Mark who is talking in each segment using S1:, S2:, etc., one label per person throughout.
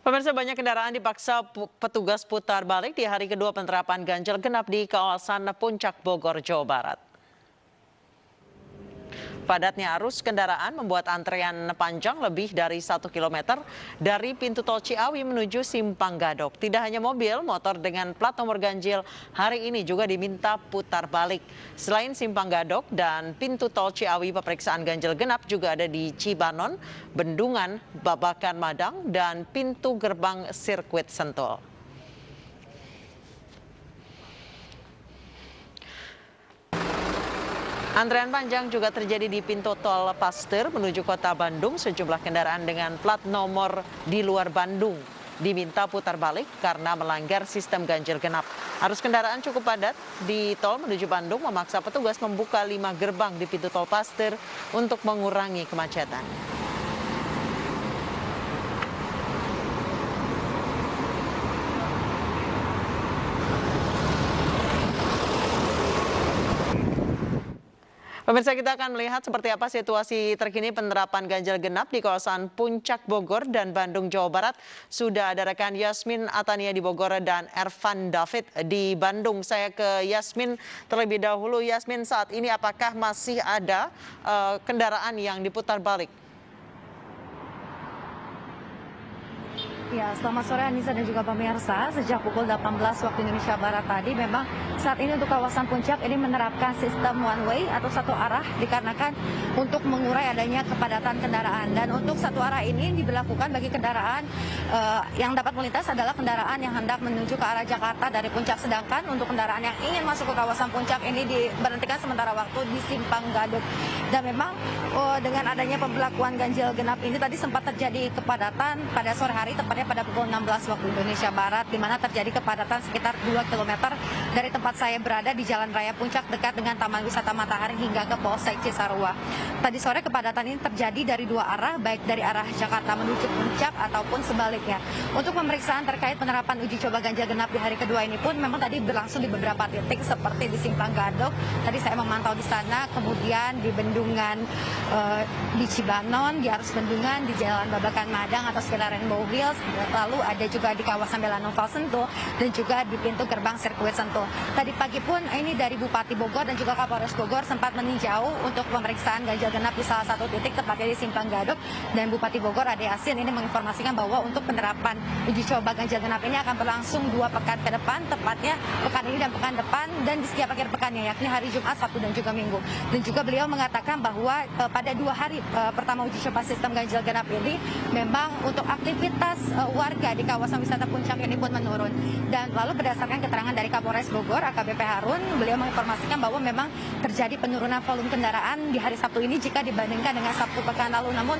S1: Pemirsa, banyak kendaraan dipaksa petugas putar balik di hari kedua penerapan ganjil genap di kawasan Puncak Bogor, Jawa Barat. Padatnya arus kendaraan membuat antrean panjang lebih dari 1 kilometer dari pintu tol Ciawi menuju Simpang Gadok. Tidak hanya mobil, motor dengan plat nomor ganjil hari ini juga diminta putar balik. Selain Simpang Gadok dan pintu tol Ciawi, pemeriksaan ganjil genap juga ada di Cibanon, Bendungan, Babakan Madang, dan pintu gerbang sirkuit Sentul. Antrean panjang juga terjadi di pintu tol Paster menuju kota Bandung. Sejumlah kendaraan dengan plat nomor di luar Bandung diminta putar balik karena melanggar sistem ganjil genap. Arus kendaraan cukup padat di tol menuju Bandung memaksa petugas membuka 5 gerbang di pintu tol Paster untuk mengurangi kemacetan. Pemirsa, kita akan melihat seperti apa situasi terkini penerapan ganjil genap di kawasan Puncak Bogor dan Bandung, Jawa Barat. Sudah ada rekan Yasmin Atania di Bogor dan Ervan David di Bandung. Saya ke Yasmin terlebih dahulu. Yasmin, saat ini apakah masih ada kendaraan yang diputar balik?
S2: Ya, selamat sore Anissa dan juga pemirsa. Sejak pukul 18 waktu Indonesia Barat tadi, memang saat ini untuk kawasan Puncak ini menerapkan sistem one way atau satu arah dikarenakan untuk mengurai adanya kepadatan kendaraan. Dan untuk satu arah ini diberlakukan bagi kendaraan yang dapat melintas adalah kendaraan yang hendak menuju ke arah Jakarta dari Puncak. Sedangkan untuk kendaraan yang ingin masuk ke kawasan Puncak ini diberhentikan sementara waktu di Simpang Gadok. Dan memang dengan adanya pemberlakuan ganjil genap ini tadi sempat terjadi kepadatan pada sore hari, tepatnya pada pukul 16 waktu Indonesia Barat, di mana terjadi kepadatan sekitar 2 km dari tempat saya berada di Jalan Raya Puncak dekat dengan Taman Wisata Matahari hingga ke Polsek Cisarua. Tadi sore kepadatan ini terjadi dari dua arah, baik dari arah Jakarta menuju Puncak ataupun sebaliknya. Untuk pemeriksaan terkait penerapan uji coba ganjil genap di hari kedua ini pun memang tadi berlangsung di beberapa titik seperti di Simpang Gadok. Tadi saya memantau di sana, kemudian di Bendungan, di Cibanon, di arus Bendungan, di Jalan Babakan Madang atau sekitar Rainbow Hills, lalu ada juga di kawasan Belanoval Sentul dan juga di pintu gerbang sirkuit Sentul. Tadi pagi pun ini dari Bupati Bogor dan juga Kapolres Bogor sempat meninjau untuk pemeriksaan ganjil genap di salah satu titik tepatnya di Simpang Gadok, dan Bupati Bogor Ade Yasin ini menginformasikan bahwa untuk penerapan uji coba ganjil genap ini akan berlangsung 2 pekan ke depan, tepatnya pekan ini dan pekan depan, dan di setiap akhir pekannya yakni hari Jumat, Sabtu dan juga Minggu. Dan juga beliau mengatakan bahwa pada 2 hari pertama uji coba sistem ganjil genap ini memang untuk aktivitas warga di kawasan wisata Puncak ini pun menurun. Dan lalu berdasarkan keterangan dari Kapolres Bogor AKBP Harun, beliau menginformasikan bahwa memang terjadi penurunan volume kendaraan di hari Sabtu ini jika dibandingkan dengan Sabtu pekan lalu. Namun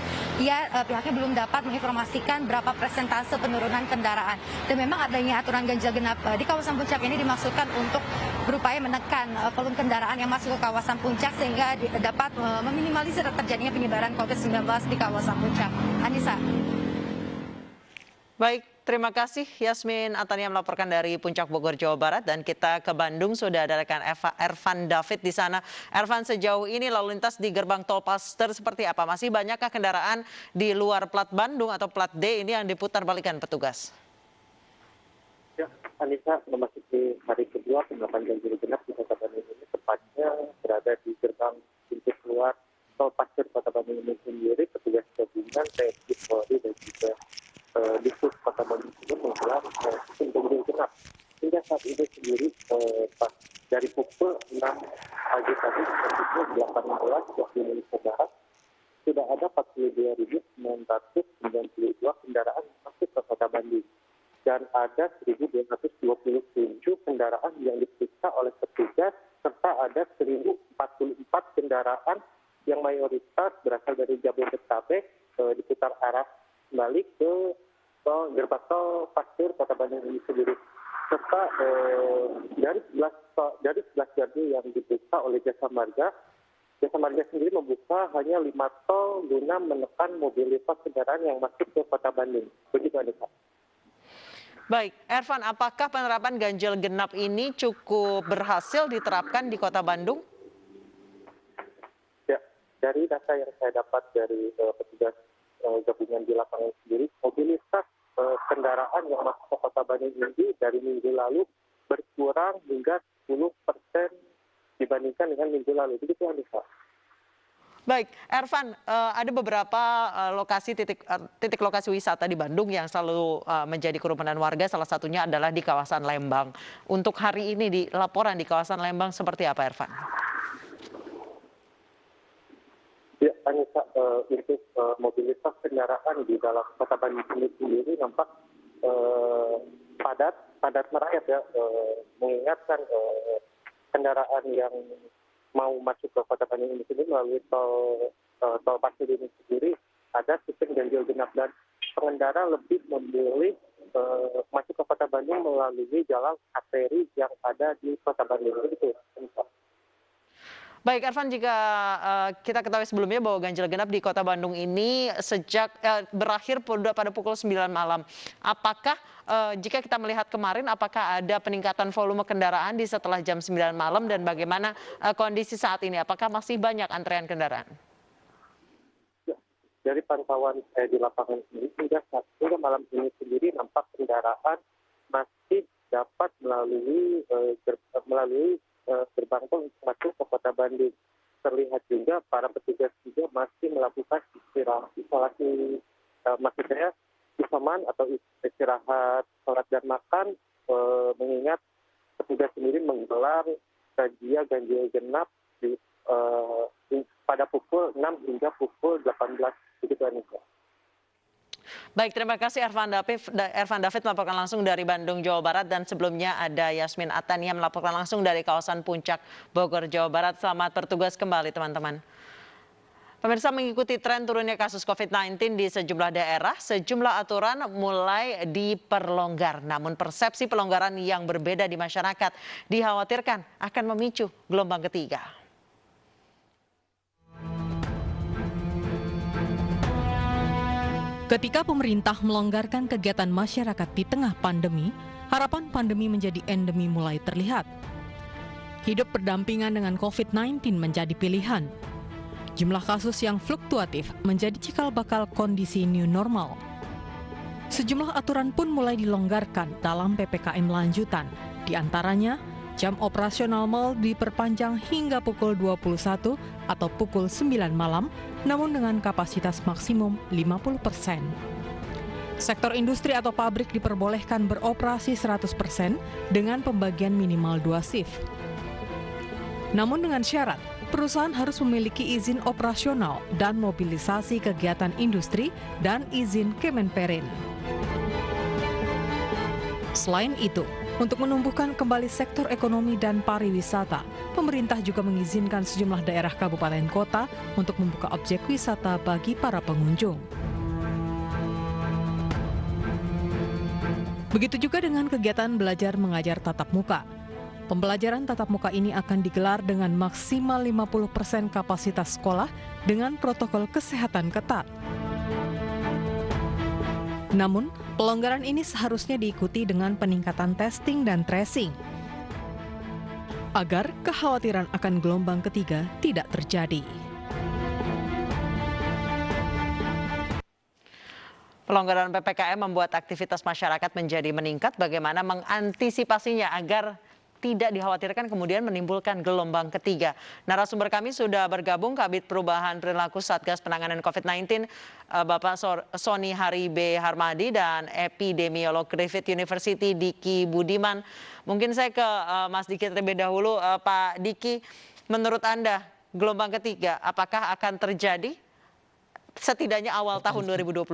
S2: pihaknya belum dapat menginformasikan berapa persentase penurunan kendaraan. Dan memang adanya aturan ganjil genap di kawasan Puncak ini dimaksudkan untuk berupaya menekan volume kendaraan yang masuk ke kawasan Puncak sehingga dapat meminimalisir terjadinya penyebaran COVID-19 di kawasan Puncak. Anissa.
S1: Baik, terima kasih Yasmin Atania melaporkan dari Puncak Bogor, Jawa Barat, dan kita ke Bandung sudah ada rekan Ervan David di sana. Ervan, sejauh ini lalu lintas di gerbang tol Paster seperti apa? Masih banyakkah kendaraan di luar plat Bandung atau plat D ini yang diputar balikan petugas?
S3: Ya, Anissa, memasuki hari kedua penerapan ganjil genap di Kota Bandung ini, tepatnya berada di gerbang pintu keluar tol Paster Kota Bandung ini sendiri. Petugas gabungan TNI, Polri dan juga Disus Kota Bandung ini menggelar sistem ganjil genap. Hingga saat ini sendiri dari pukul 6 pagi tadi sampai pukul 18 waktu Indonesia Barat sudah ada 42.992 kendaraan masuk ke Kota Bandung. Dan ada 1.227 kendaraan yang diperiksa oleh petugas, serta ada 1.044 kendaraan yang mayoritas berasal dari Jabodetabek diputar arah kembali ke gerbang tol Paster Kota Bandung ini sendiri. Serta dari 11 gardu yang diperiksa oleh Jasa Marga sendiri membuka hanya 5 tol guna menekan mobilitas kendaraan yang masuk ke Kota Bandung. Begitu, Anissa.
S1: Baik, Ervan, apakah penerapan ganjil genap ini cukup berhasil diterapkan di Kota Bandung?
S3: Ya, dari data yang saya dapat dari petugas gabungan di lapangan sendiri, mobilitas kendaraan kendaraan yang masuk ke Kota Bandung ini dari minggu lalu berkurang hingga 10% dibandingkan dengan minggu lalu. Begitu, Anissa.
S1: Baik, Ervan, ada beberapa titik lokasi wisata di Bandung yang selalu menjadi kerumunan warga. Salah satunya adalah di kawasan Lembang. Untuk hari ini di laporan di kawasan Lembang seperti apa, Ervan?
S3: Ya, Anissa, untuk mobilitas kendaraan di dalam Kota Bandung ini sendiri nampak padat merayap ya, mengingatkan kendaraan yang mau masuk ke Kota Bandung ini sendiri melalui tol Pasir ini sendiri ada sistem ganjil genap dan pengendara lebih memilih masuk ke Kota Bandung melalui jalan arteri yang ada di Kota Bandung. Begitu.
S1: Baik, Ervan, jika kita ketahui sebelumnya bahwa ganjil genap di Kota Bandung ini berakhir pada pukul 9 malam. Apakah jika kita melihat kemarin, apakah ada peningkatan volume kendaraan di setelah jam 9 malam dan bagaimana kondisi saat ini? Apakah masih banyak antrean kendaraan?
S3: Ya, dari pantauan di lapangan ini hingga malam ini sendiri nampak kendaraan masih dapat melalui gerbang tol untuk masuk ke Kota Bandung. Terlihat juga para petugas juga masih melakukan isolasi, isoman atau istirahat, sholat dan makan, mengingat petugas sendiri menggelar razia ganjil genap pada pukul 6 hingga pukul 18. Begitu, Anissa.
S1: Baik, terima kasih Ervan David melaporkan langsung dari Bandung, Jawa Barat, dan sebelumnya ada Yasmin Atania melaporkan langsung dari kawasan Puncak, Bogor, Jawa Barat. Selamat bertugas kembali, teman-teman. Pemirsa, mengikuti tren turunnya kasus COVID-19 di sejumlah daerah, sejumlah aturan mulai diperlonggar. Namun persepsi pelonggaran yang berbeda di masyarakat dikhawatirkan akan memicu gelombang ketiga.
S4: Ketika pemerintah melonggarkan kegiatan masyarakat di tengah pandemi, harapan pandemi menjadi endemi mulai terlihat. Hidup berdampingan dengan COVID-19 menjadi pilihan. Jumlah kasus yang fluktuatif menjadi cikal bakal kondisi new normal. Sejumlah aturan pun mulai dilonggarkan dalam PPKM lanjutan, di antaranya jam operasional mal diperpanjang hingga pukul 21 atau pukul 9 malam, namun dengan kapasitas maksimum 50%. Sektor industri atau pabrik diperbolehkan beroperasi 100% dengan pembagian minimal 2 shift. Namun dengan syarat, perusahaan harus memiliki izin operasional dan mobilisasi kegiatan industri dan izin Kemenperin. Selain itu, untuk menumbuhkan kembali sektor ekonomi dan pariwisata, pemerintah juga mengizinkan sejumlah daerah kabupaten kota untuk membuka objek wisata bagi para pengunjung. Begitu juga dengan kegiatan belajar mengajar tatap muka. Pembelajaran tatap muka ini akan digelar dengan maksimal 50% kapasitas sekolah dengan protokol kesehatan ketat. Namun, pelonggaran ini seharusnya diikuti dengan peningkatan testing dan tracing, agar kekhawatiran akan gelombang ketiga tidak terjadi.
S1: Pelonggaran PPKM membuat aktivitas masyarakat menjadi meningkat. Bagaimana mengantisipasinya agar tidak dikhawatirkan kemudian menimbulkan gelombang ketiga. Narasumber kami sudah bergabung, Kabid Perubahan Perilaku Satgas Penanganan COVID-19, Bapak Sony Haribe Harmadi, dan epidemiolog Griffith University Diki Budiman. Mungkin saya ke Mas Diki terlebih dahulu. Pak Diki, menurut Anda gelombang ketiga apakah akan terjadi setidaknya awal tahun 2022?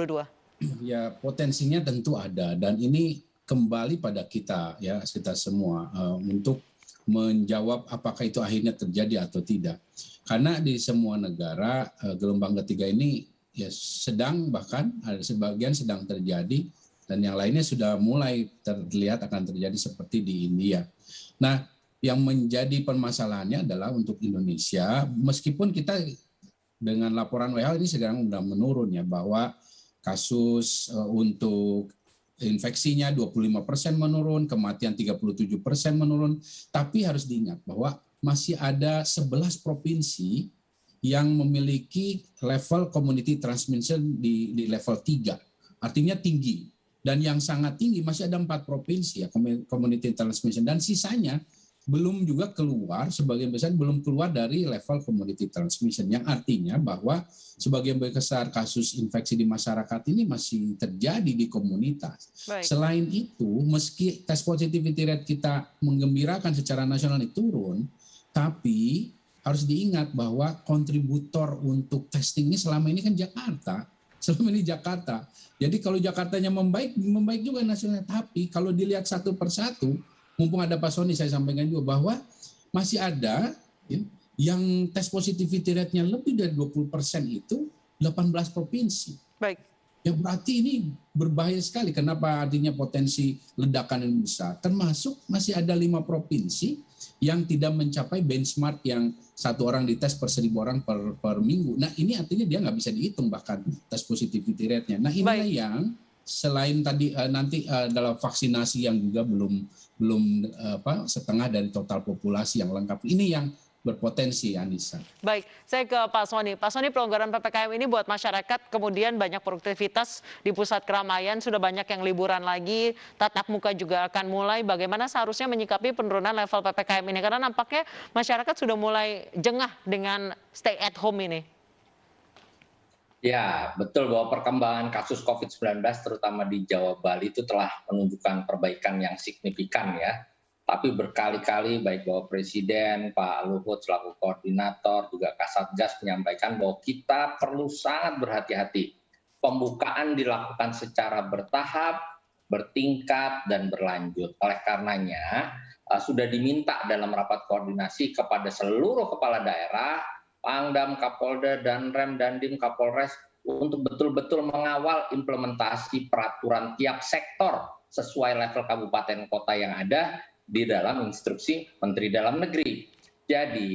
S5: Ya, potensinya tentu ada, dan ini kembali pada kita semua untuk menjawab apakah itu akhirnya terjadi atau tidak. Karena di semua negara gelombang ketiga ini ya sedang, bahkan ada sebagian sedang terjadi, dan yang lainnya sudah mulai terlihat akan terjadi seperti di India. Nah, yang menjadi permasalahannya adalah untuk Indonesia, meskipun kita dengan laporan WHO ini sekarang sudah menurun ya, bahwa kasus untuk infeksinya 25% menurun, kematian 37% menurun, tapi harus diingat bahwa masih ada 11 provinsi yang memiliki level community transmission di level 3, artinya tinggi. Dan yang sangat tinggi masih ada 4 provinsi ya community transmission, dan sisanya belum juga keluar, sebagian besar belum keluar dari level community transmission, yang artinya bahwa sebagian besar kasus infeksi di masyarakat ini masih terjadi di komunitas.
S1: Baik.
S5: Selain itu, meski tes positivity rate kita menggembirakan secara nasional ini turun, tapi harus diingat bahwa kontributor untuk testing ini selama ini kan Jakarta. Jadi kalau Jakartanya membaik juga nasional. Tapi kalau dilihat satu persatu, mumpung ada Pak Sony, saya sampaikan juga bahwa masih ada ya, yang tes positivity rate-nya lebih dari 20% itu 18 provinsi.
S1: Baik.
S5: Ya berarti ini berbahaya sekali. Kenapa artinya potensi ledakan yang besar? Termasuk masih ada 5 provinsi yang tidak mencapai benchmark yang 1 orang dites per 1.000 orang per minggu. Nah ini artinya dia nggak bisa dihitung bahkan tes positivity rate-nya. Nah inilah yang selain tadi nanti dalam vaksinasi yang juga belum setengah dari total populasi yang lengkap. Ini yang berpotensi, Anissa.
S1: Baik, saya ke Pak Sony. Pak Sony, pelonggaran PPKM ini buat masyarakat, kemudian banyak produktivitas di pusat keramaian, sudah banyak yang liburan lagi, tatap muka juga akan mulai. Bagaimana seharusnya menyikapi penurunan level PPKM ini? Karena nampaknya masyarakat sudah mulai jengah dengan stay at home ini.
S6: Ya, betul bahwa perkembangan kasus COVID-19 terutama di Jawa Bali itu telah menunjukkan perbaikan yang signifikan ya. Tapi berkali-kali baik Bapak Presiden, Pak Luhut selaku koordinator, juga Kasatgas menyampaikan bahwa kita perlu sangat berhati-hati. Pembukaan dilakukan secara bertahap, bertingkat, dan berlanjut. Oleh karenanya, sudah diminta dalam rapat koordinasi kepada seluruh kepala daerah, Pangdam, Kapolda, Danrem, Dandim, Kapolres untuk betul-betul mengawal implementasi peraturan tiap sektor sesuai level kabupaten kota yang ada di dalam instruksi Menteri Dalam Negeri. Jadi,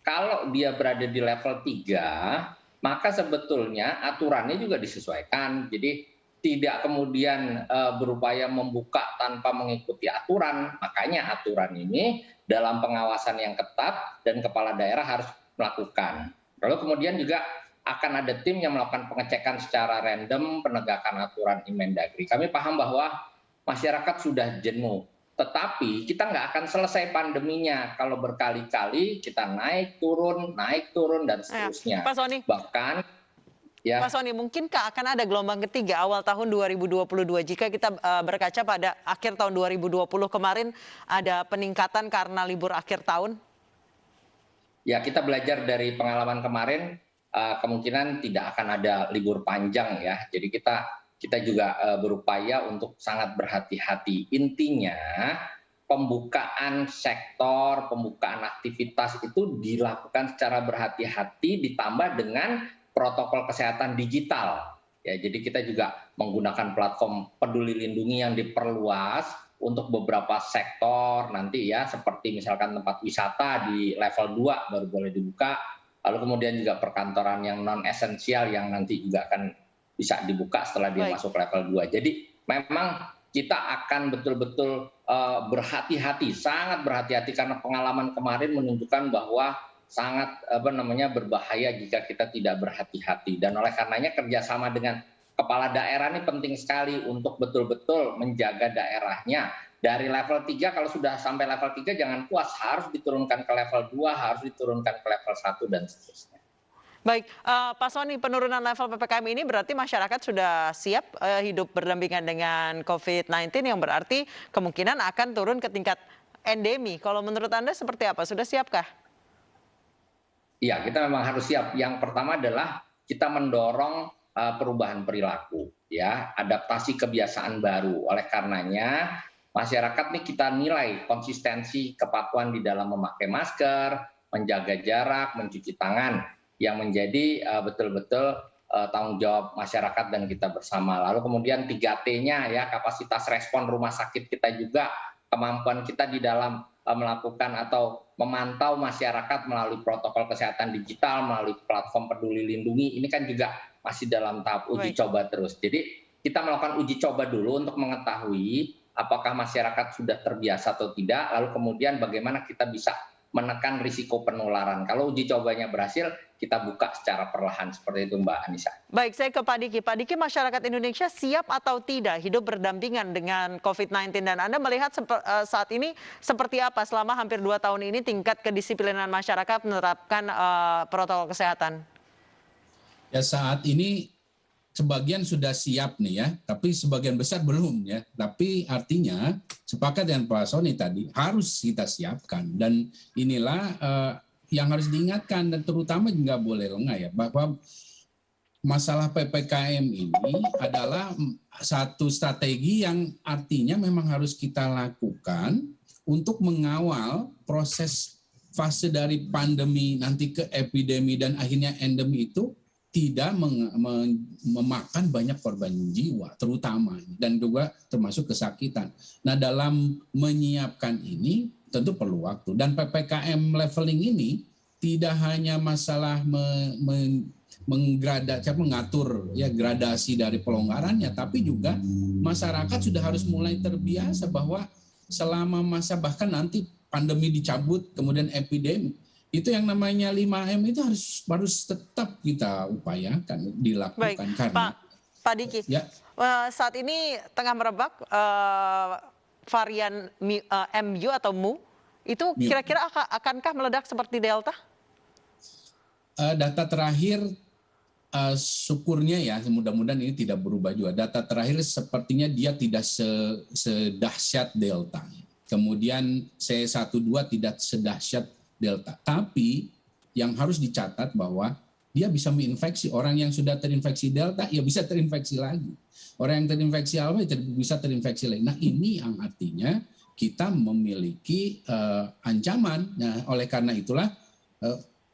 S6: kalau dia berada di level 3, maka sebetulnya aturannya juga disesuaikan. Jadi, tidak kemudian berupaya membuka tanpa mengikuti aturan. Makanya aturan ini dalam pengawasan yang ketat dan kepala daerah harus melakukan. Lalu kemudian juga akan ada tim yang melakukan pengecekan secara random penegakan aturan Inmendagri. Kami paham bahwa masyarakat sudah jenuh. Tetapi kita nggak akan selesai pandeminya kalau berkali-kali kita naik turun, dan seterusnya.
S1: Pak Sony.
S6: Bahkan, ya.
S1: Pak Sony, mungkinkah akan ada gelombang ketiga awal tahun 2022 jika kita berkaca pada akhir tahun 2020 kemarin ada peningkatan karena libur akhir tahun?
S6: Ya, kita belajar dari pengalaman kemarin, kemungkinan tidak akan ada libur panjang ya. Jadi kita juga berupaya untuk sangat berhati-hati. Intinya pembukaan sektor, pembukaan aktivitas itu dilakukan secara berhati-hati ditambah dengan protokol kesehatan digital. Ya, jadi kita juga menggunakan platform Peduli Lindungi yang diperluas untuk beberapa sektor nanti ya, seperti misalkan tempat wisata di level 2 baru boleh dibuka, lalu kemudian juga perkantoran yang non esensial yang nanti juga akan bisa dibuka setelah dia masuk level 2. Jadi memang kita akan betul-betul berhati-hati, sangat berhati-hati karena pengalaman kemarin menunjukkan bahwa sangat berbahaya jika kita tidak berhati-hati. Dan oleh karenanya kerjasama dengan kepala daerah ini penting sekali untuk betul-betul menjaga daerahnya. Dari level 3 kalau sudah sampai level 3 jangan puas, harus diturunkan ke level 2, harus diturunkan ke level 1 dan seterusnya.
S1: Baik, Pak Sony, penurunan level PPKM ini berarti masyarakat sudah siap hidup berdampingan dengan COVID-19 yang berarti kemungkinan akan turun ke tingkat endemi. Kalau menurut Anda seperti apa? Sudah siapkah?
S6: Iya, kita memang harus siap. Yang pertama adalah kita mendorong perubahan perilaku, ya, adaptasi kebiasaan baru. Oleh karenanya, masyarakat nih kita nilai konsistensi kepatuhan di dalam memakai masker, menjaga jarak, mencuci tangan, yang menjadi betul-betul tanggung jawab masyarakat dan kita bersama. Lalu kemudian 3T-nya ya, kapasitas respon rumah sakit kita juga, kemampuan kita di dalam melakukan atau memantau masyarakat melalui protokol kesehatan digital, melalui platform Peduli Lindungi, ini kan juga masih dalam tahap uji coba terus. Jadi kita melakukan uji coba dulu untuk mengetahui apakah masyarakat sudah terbiasa atau tidak, lalu kemudian bagaimana kita bisa menekan risiko penularan. Kalau uji cobanya berhasil, kita buka secara perlahan seperti itu Mbak Anissa.
S1: Baik, saya ke Pak Diki. Pak Diki, masyarakat Indonesia siap atau tidak hidup berdampingan dengan COVID-19? Dan Anda melihat saat ini seperti apa selama hampir 2 tahun ini tingkat kedisiplinan masyarakat menerapkan protokol kesehatan?
S5: Ya saat ini sebagian sudah siap nih ya, tapi sebagian besar belum ya. Tapi artinya sepakat dengan Pak Sony tadi harus kita siapkan, dan inilah yang harus diingatkan, dan terutama nggak boleh lengah ya, bahwa masalah PPKM ini adalah satu strategi yang artinya memang harus kita lakukan untuk mengawal proses fase dari pandemi nanti ke epidemi dan akhirnya endemi itu tidak memakan banyak korban jiwa terutama, dan juga termasuk kesakitan. Nah, dalam menyiapkan ini tentu perlu waktu, dan PPKM leveling ini tidak hanya masalah mengatur ya gradasi dari pelonggarannya, tapi juga masyarakat sudah harus mulai terbiasa bahwa selama masa bahkan nanti pandemi dicabut kemudian epidemi, itu yang namanya 5M itu harus tetap kita upayakan dilakukan.
S1: Baik,
S5: karena
S1: Pak Diki,
S5: ya,
S1: saat ini tengah merebak varian MU atau MU, itu kira-kira akankah meledak seperti Delta?
S5: Data terakhir syukurnya ya, mudah-mudahan ini tidak berubah juga. Data terakhir sepertinya dia tidak sedahsyat Delta. Kemudian C12 tidak sedahsyat Delta. Tapi yang harus dicatat bahwa dia bisa menginfeksi. Orang yang sudah terinfeksi Delta ya bisa terinfeksi lagi. Orang yang terinfeksi Alpha ya bisa terinfeksi lagi. Nah, ini yang artinya kita memiliki ancaman. Nah, oleh karena itulah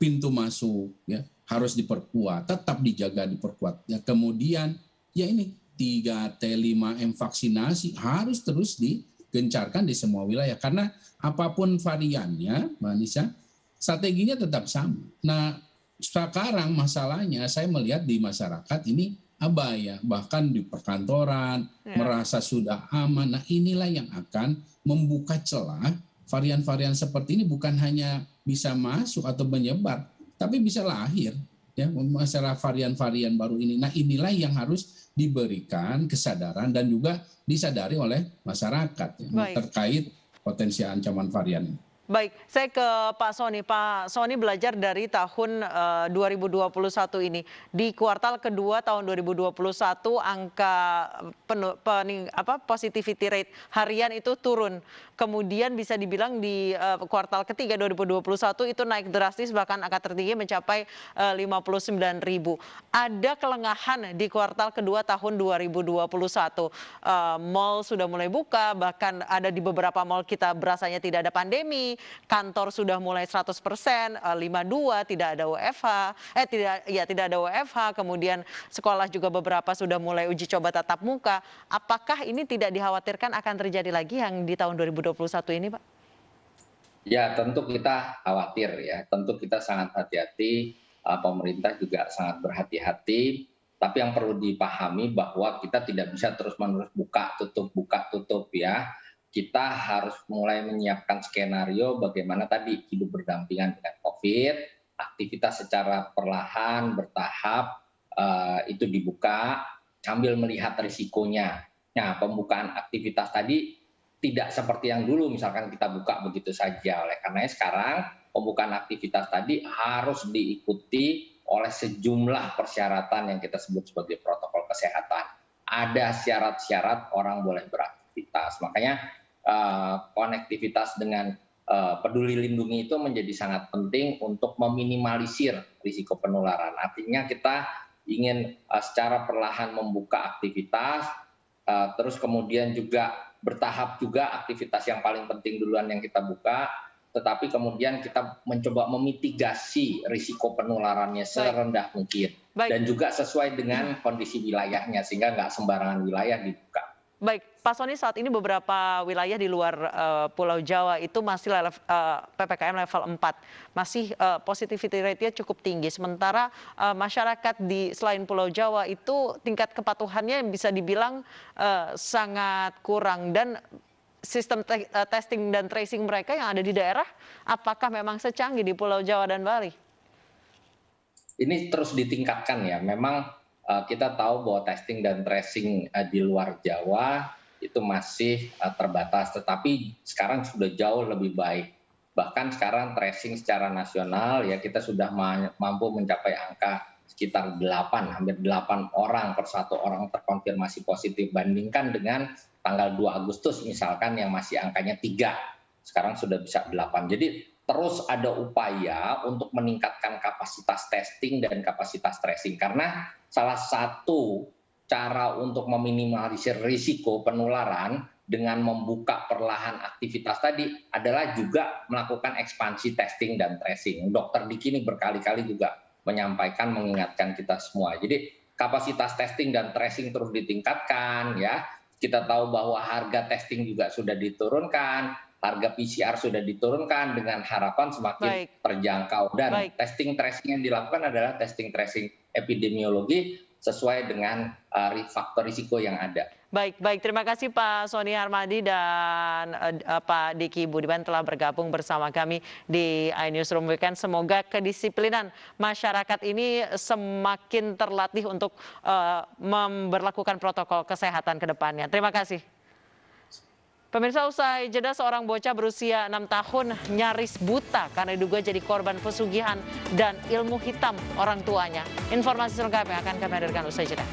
S5: pintu masuk ya harus diperkuat, tetap dijaga, diperkuat. Ya, kemudian ya ini 3T 5M vaksinasi harus terus digencarkan di semua wilayah, karena apapun variannya, Mbak Anissa, strateginya tetap sama. Nah, sekarang masalahnya saya melihat di masyarakat ini abai ya, bahkan di perkantoran merasa sudah aman. Nah, inilah yang akan membuka celah varian-varian seperti ini, bukan hanya bisa masuk atau menyebar, tapi bisa lahir ya masalah varian-varian baru ini. Nah, inilah yang harus diberikan kesadaran dan juga disadari oleh masyarakat ya, terkait potensi ancaman varian ini.
S1: Baik, saya ke Pak Sony. Pak Sony belajar dari tahun 2021 ini. Di kuartal kedua tahun 2021 angka positivity rate harian itu turun. Kemudian bisa dibilang di kuartal ketiga 2021 itu naik drastis, bahkan angka tertinggi mencapai 59.000. Ada kelengahan di kuartal kedua tahun 2021. Mall sudah mulai buka, bahkan ada di beberapa mall kita berasanya tidak ada pandemi. Kantor sudah mulai 100%, 52 tidak ada WFH, tidak ada WFH, kemudian sekolah juga beberapa sudah mulai uji coba tatap muka. Apakah ini tidak dikhawatirkan akan terjadi lagi yang di tahun 2021 ini, Pak?
S6: Ya, tentu kita khawatir ya, tentu kita sangat hati-hati, pemerintah juga sangat berhati-hati, tapi yang perlu dipahami bahwa kita tidak bisa terus-menerus buka tutup ya. Kita harus mulai menyiapkan skenario bagaimana tadi hidup berdampingan dengan COVID, aktivitas secara perlahan, bertahap, itu dibuka sambil melihat risikonya. Nah, pembukaan aktivitas tadi tidak seperti yang dulu, misalkan kita buka begitu saja. Oleh karena sekarang pembukaan aktivitas tadi harus diikuti oleh sejumlah persyaratan yang kita sebut sebagai protokol kesehatan. Ada syarat-syarat orang boleh beraktivitas. Makanya konektivitas dengan Peduli Lindungi itu menjadi sangat penting untuk meminimalisir risiko penularan. Artinya kita ingin secara perlahan membuka aktivitas, terus kemudian juga bertahap juga aktivitas yang paling penting duluan yang kita buka, tetapi kemudian kita mencoba memitigasi risiko penularannya serendah mungkin. Dan juga sesuai dengan kondisi wilayahnya, sehingga nggak sembarangan wilayah dibuka.
S1: Baik, Pak Sony, saat ini beberapa wilayah di luar Pulau Jawa itu masih PPKM level 4. Masih positivity rate-nya cukup tinggi. Sementara masyarakat di selain Pulau Jawa itu tingkat kepatuhannya bisa dibilang sangat kurang. Dan sistem testing dan tracing mereka yang ada di daerah, apakah memang secanggih di Pulau Jawa dan Bali?
S6: Ini terus ditingkatkan ya. Memang kita tahu bahwa testing dan tracing di luar Jawa itu masih terbatas, tetapi sekarang sudah jauh lebih baik. Bahkan sekarang tracing secara nasional ya kita sudah mampu mencapai angka sekitar 8, hampir 8 orang per 1 orang terkonfirmasi positif. Bandingkan dengan tanggal 2 Agustus misalkan yang masih angkanya 3, sekarang sudah bisa 8. Jadi terus ada upaya untuk meningkatkan kapasitas testing dan kapasitas tracing. Karena salah satu cara untuk meminimalisir risiko penularan dengan membuka perlahan aktivitas tadi adalah juga melakukan ekspansi testing dan tracing. Dr. Diki ini berkali-kali juga menyampaikan, mengingatkan kita semua. Jadi kapasitas testing dan tracing terus ditingkatkan ya. Kita tahu bahwa harga testing juga sudah diturunkan, harga PCR sudah diturunkan dengan harapan semakin terjangkau. Dan testing tracing yang dilakukan adalah testing tracing epidemiologi sesuai dengan faktor risiko yang ada.
S1: Baik. Terima kasih Pak Sony Harmadi dan Pak Diki Budiman telah bergabung bersama kami di iNewsroom Weekend. Semoga kedisiplinan masyarakat ini semakin terlatih untuk memberlakukan protokol kesehatan ke depannya. Terima kasih. Pemirsa, usai jeda seorang bocah berusia 6 tahun nyaris buta karena diduga jadi korban pesugihan dan ilmu hitam orang tuanya. Informasi selengkapnya akan kami hadirkan usai jeda.